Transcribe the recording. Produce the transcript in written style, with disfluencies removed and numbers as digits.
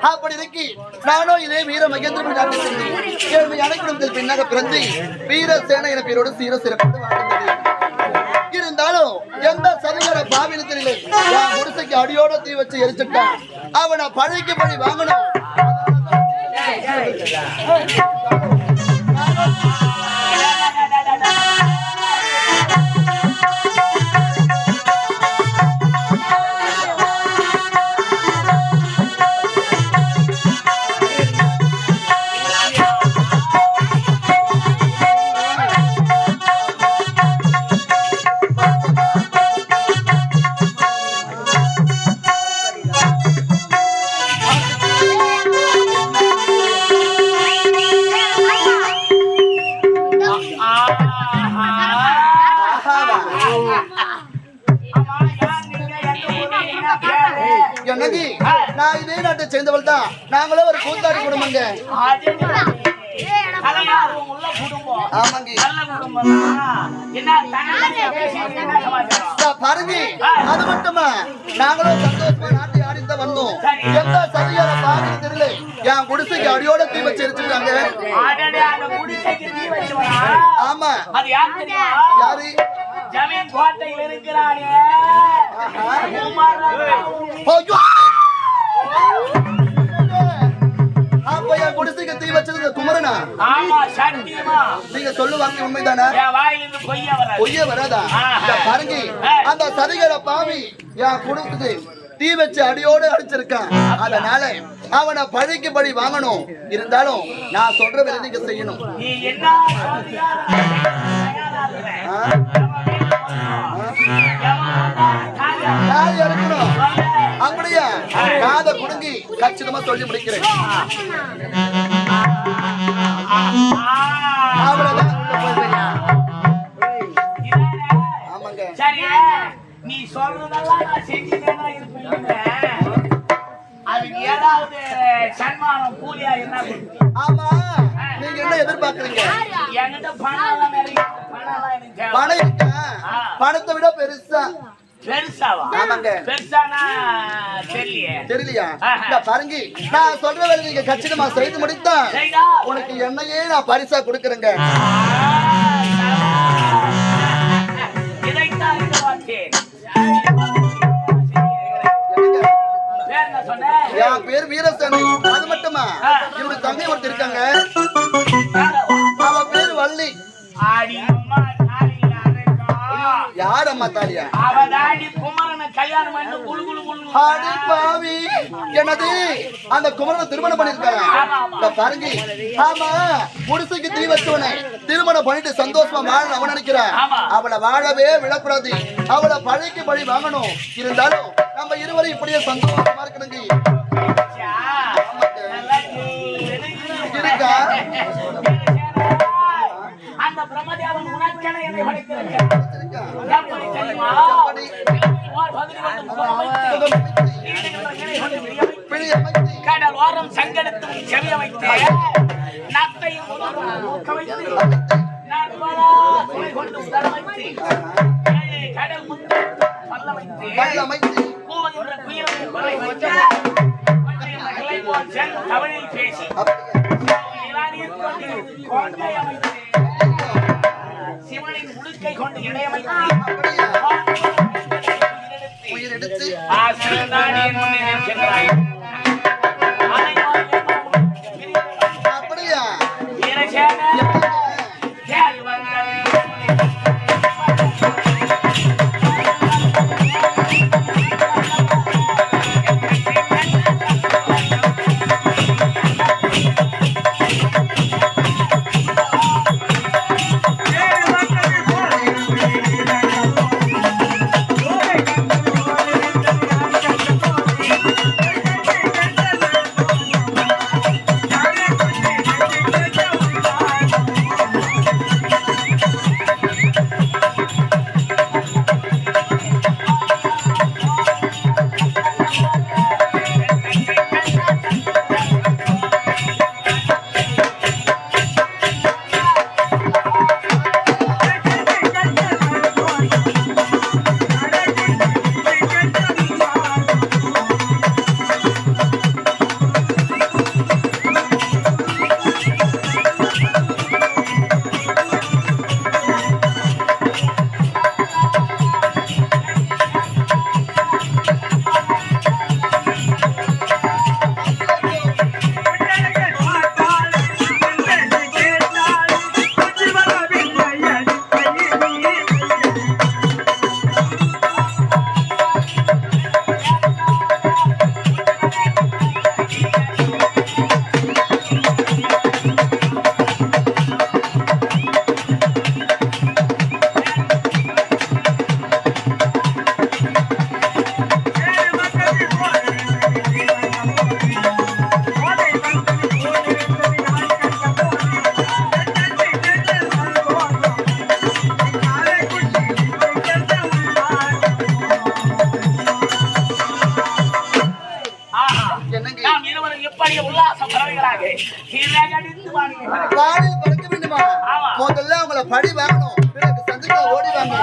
அப்படி இருக்கி நானும் இதே வீர மகேந்திரன் நாட்டில் சென்று அணைக்குளத்தில் பின்னாக பிறந்து வீரசேன என பேரோடு சீர சிறப்பு வாழ்ந்தது. இருந்தாலும் எந்த சரியான பாவினத்திலே குடிசைக்கு அடியோட தீ வச்சு எரிச்சுட்டான். அவனை பழைக்கு பழி வாங்கணும். நான் இதே நாட்டை சேர்ந்தவள் தான். நாங்களும் ஒரு கூத்தாடி குடும்பங்க. பாருங்க, அது மட்டுமா நாங்களும் சந்தோஷமா நாட்டை ஆடித்தான் வந்தோம். எந்த சரியான பாருங்க தெரியல, என் குடிசைக்கு அடியோட தீ வச்சு எரிச்சுட்டாங்க. ஆமா, யாரு? ஜமீன் கோட்டையில் இருக்கிறானே அப்ப என் குடிசைக்கு தீ வச்சது குமரனா? ஆமா, சத்தியமா. நீங்க சொல்லுவாங்க உண்மைதானே? வாயிலிருந்து பொய்ய வராதா? பாருங்க, அந்த சரிகர பாவி என் குடும்பத்துக்கு தீ வச்சு அடியோடு அடிச்சிருக்கான். அதனால அவனை பழிக்கு பழி வாங்கணும். இருந்தாலும் நான் சொல்ற வேலை நீங்க செய்யணும். நீ என்ன இருக்கணும் அப்படியா? காதை குடுங்கி கச்சிதமா சொல்லி முடிக்கிறேன். ஆமாங்க. சரி, நீ சொல்றதெல்லாம் நான் செஞ்சுதான் இருப்பீங்க. அதுக்கு ஏதாவது சன்மானம் கூலியா என்ன? ஆமா, நீங்க என்ன எதிர்பார்க்கறீங்க? என்கிட்ட பணம் நிறைய பணம் இருக்கா? பணத்தை விட பெருசா? பெருசாவா? ஆமாங்க. பெருசானா தெரியலையா? பாருங்க, நான் சொல்ற வேலை நீங்க கச்சிதமா செய்து முடித்தா உனக்கு என்னையே நான் பரிசா கொடுக்கறேங்க. என் பேர் வீரசேனை. அது மட்டுமா, இவனுக்கு தங்கை ஒருத்தர் இருக்காங்க. அவ பேர் வள்ளி. யார் அம்மா தாலியா? என்னது அந்த குமரனை திருமணம் பண்ணிருக்காங்க பாருங்க. ஆமா, குடிசைக்கு தீ வச்சவனை திருமணம் பண்ணிட்டு சந்தோஷமா வாழ அவன் நினைக்கிறான். அவளை வாழவே விடக்கூடாது. அவளை பழிக்கு பழி வாங்கணும். இருந்தாலும் நம்ம இருவரும் இப்படியே சந்தோஷமா இருக்கணுங்க. இருக்கா? அந்த பிரம்மதேவன் உனக்கென என்னை படைத்திருக்கிறான். கடல் ஓரம் சங்கடத்தும் செவிய வைத்து நத்தையும் கொண்டு உதர வைத்து கடல் முத்து பல்ல வைத்து பூவகின்ற குயிலை கொலை வைத்து தமிழில் பேசி கொண்டை அமைத்து சிவனின் உடுக்கை கொண்டு இணையமைத்து உயிரெடுத்து அப்படியா? வணங்கி நாம் இருவரும் எப்படி உல்லாச பறவைகளாக இறகடித்து வாங்கினோம். பாடியில் பறக்க வேண்டுமா? ஆமா. முதல்ல அவங்கள படி வாங்கணும், பிறகு சந்திக்க ஓடி வாங்க.